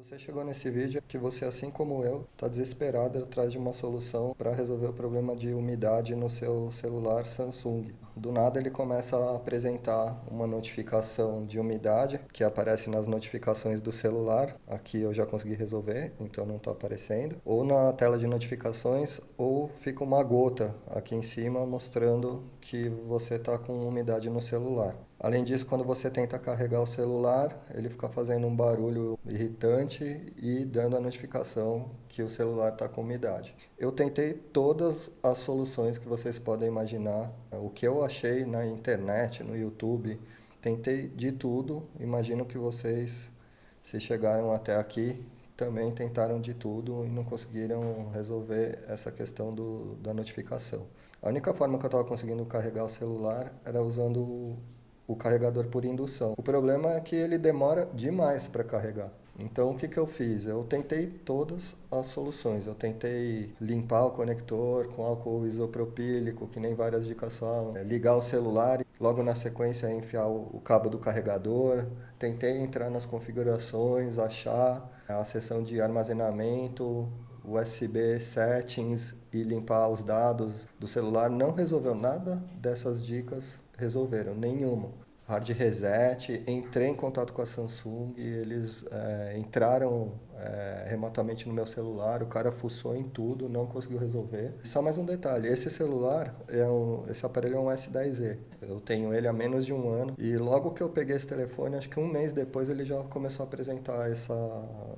Você chegou nesse vídeo que você, assim como eu, está desesperado atrás de uma solução para resolver o problema de umidade no seu celular Samsung. Do nada ele começa a apresentar uma notificação de umidade que aparece nas notificações do celular. Aqui eu já consegui resolver, então não está aparecendo. Ou na tela de notificações, ou fica uma gota aqui em cima mostrando que você está com umidade no celular. Além disso, quando você tenta carregar o celular, ele fica fazendo um barulho irritante e dando a notificação que o celular está com umidade. Eu tentei todas as soluções que vocês podem imaginar, o que eu achei na internet, no YouTube, tentei de tudo. Imagino que vocês, se chegaram até aqui, também tentaram de tudo e não conseguiram resolver essa questão da notificação. A única forma que eu estava conseguindo carregar o celular era usando o carregador por indução. O problema é que ele demora demais para carregar. Então o que eu fiz? Eu tentei todas as soluções. Eu tentei limpar o conector com álcool isopropílico, que nem várias dicas falam, ligar o celular e logo na sequência enfiar o cabo do carregador. Tentei entrar nas configurações, achar a seção de armazenamento, USB settings e limpar os dados do celular. Não resolveu nada dessas dicas, resolveram nenhuma. Hard reset, entrei em contato com a Samsung, eles entraram remotamente no meu celular, o cara fuçou em tudo, não conseguiu resolver. Só mais um detalhe, esse celular, esse aparelho é um S10e, eu tenho ele há menos de um ano e logo que eu peguei esse telefone, acho que um mês depois ele já começou a apresentar essa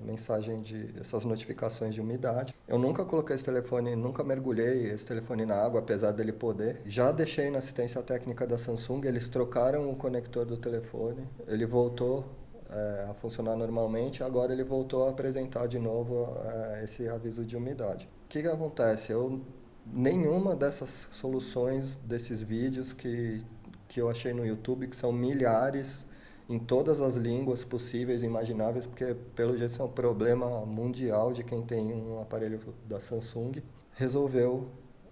mensagem essas notificações de umidade. Eu nunca coloquei esse telefone, nunca mergulhei esse telefone na água, apesar dele poder. Já deixei na assistência técnica da Samsung, eles trocaram o conector do telefone, ele voltou a funcionar normalmente, agora ele voltou a apresentar de novo esse aviso de umidade. O que acontece? Nenhuma dessas soluções, desses vídeos que eu achei no YouTube, que são milhares, em todas as línguas possíveis e imagináveis, porque pelo jeito isso é um problema mundial de quem tem um aparelho da Samsung, resolveu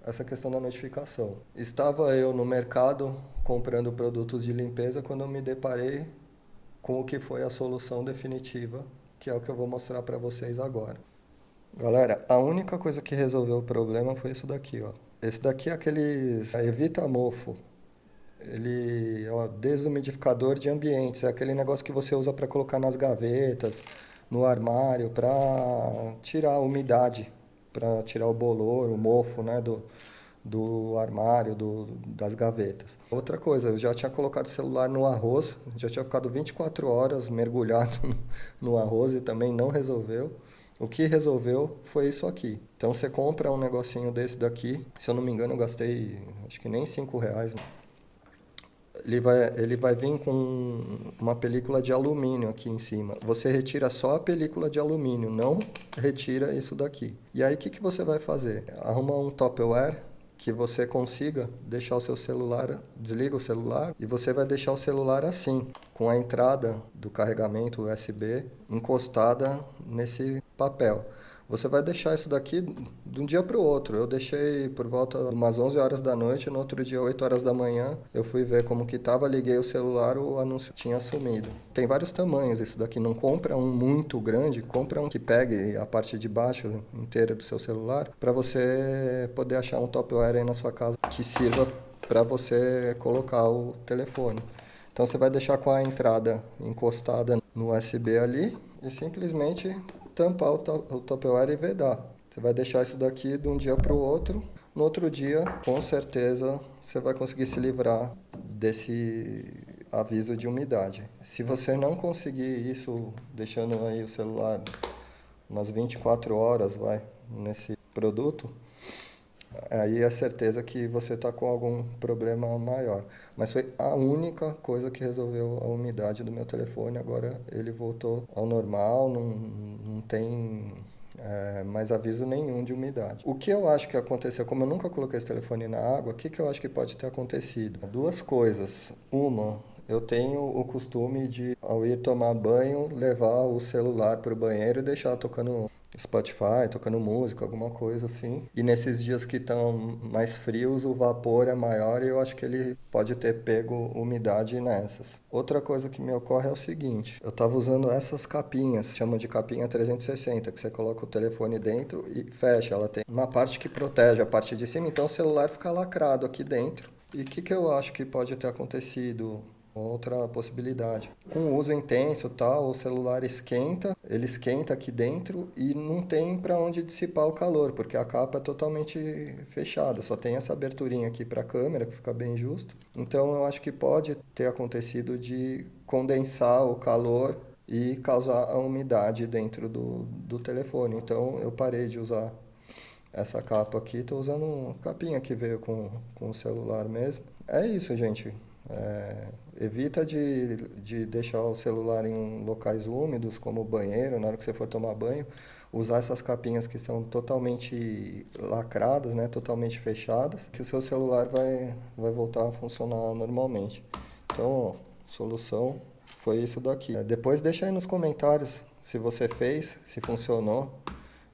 essa questão da notificação. Estava eu no mercado comprando produtos de limpeza quando eu me deparei com o que foi a solução definitiva, que é o que eu vou mostrar para vocês agora. Galera, a única coisa que resolveu o problema foi isso daqui, ó. Esse daqui é aqueles Evita Mofo. Ele é um desumidificador de ambientes, é aquele negócio que você usa para colocar nas gavetas, no armário, para tirar a umidade, para tirar o bolor, o mofo, né, do armário, das gavetas. Outra coisa, eu já tinha colocado o celular no arroz, já tinha ficado 24 horas mergulhado no arroz e também não resolveu. O que resolveu foi isso aqui. Então você compra um negocinho desse daqui, se eu não me engano eu gastei acho que nem R$ 5. Ele vai vir com uma película de alumínio aqui em cima. Você retira só a película de alumínio, não retira isso daqui. E aí o que você vai fazer? Arruma um Tupperware que você consiga deixar o seu celular, desliga o celular e você vai deixar o celular assim, com a entrada do carregamento USB encostada nesse papel. Você vai deixar isso daqui de um dia para o outro. Eu deixei por volta de umas 11 horas da noite, no outro dia, 8 horas da manhã, eu fui ver como que estava, liguei o celular, o anúncio tinha sumido. Tem vários tamanhos isso daqui, não compra um muito grande, compra um que pegue a parte de baixo inteira do seu celular, para você poder achar um Tupperware aí na sua casa que sirva para você colocar o telefone. Então você vai deixar com a entrada encostada no USB ali e simplesmente tampar o Tupperware e vedar. Você vai deixar isso daqui de um dia para o outro. No outro dia, com certeza, você vai conseguir se livrar desse aviso de umidade. Se você não conseguir isso, deixando aí o celular umas 24 horas, nesse produto, aí é certeza que você está com algum problema maior. Mas foi a única coisa que resolveu a umidade do meu telefone. Agora ele voltou ao normal, não tem mais aviso nenhum de umidade. O que eu acho que aconteceu, como eu nunca coloquei esse telefone na água, o que eu acho que pode ter acontecido? Duas coisas. Uma, eu tenho o costume de, ao ir tomar banho, levar o celular para o banheiro e deixar tocando Spotify, tocando música, alguma coisa assim. E nesses dias que estão mais frios, o vapor é maior e eu acho que ele pode ter pego umidade nessas. Outra coisa que me ocorre é o seguinte: eu estava usando essas capinhas, chama de capinha 360, que você coloca o telefone dentro e fecha. Ela tem uma parte que protege a parte de cima, então o celular fica lacrado aqui dentro. E o que eu acho que pode ter acontecido? Outra possibilidade. Com o uso intenso, tal, o celular esquenta, ele esquenta aqui dentro e não tem para onde dissipar o calor, porque a capa é totalmente fechada, só tem essa aberturinha aqui para a câmera, que fica bem justo. Então eu acho que pode ter acontecido de condensar o calor e causar a umidade dentro do telefone. Então eu parei de usar essa capa aqui, estou usando uma capinha que veio com o celular mesmo. É isso, gente. Evita de deixar o celular em locais úmidos, como o banheiro, na hora que você for tomar banho. Usar essas capinhas que são totalmente lacradas, né, totalmente fechadas, que o seu celular vai voltar a funcionar normalmente. Então, solução foi isso daqui. Depois deixa aí nos comentários se você fez, se funcionou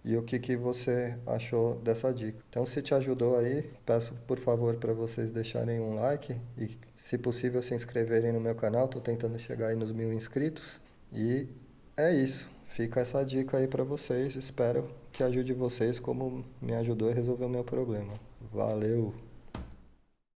e o que você achou dessa dica. Então, se te ajudou aí, peço por favor para vocês deixarem um like e, se possível, se inscreverem no meu canal. Estou tentando chegar aí nos 1000 inscritos. E é isso. Fica essa dica aí para vocês. Espero que ajude vocês como me ajudou a resolver o meu problema. Valeu!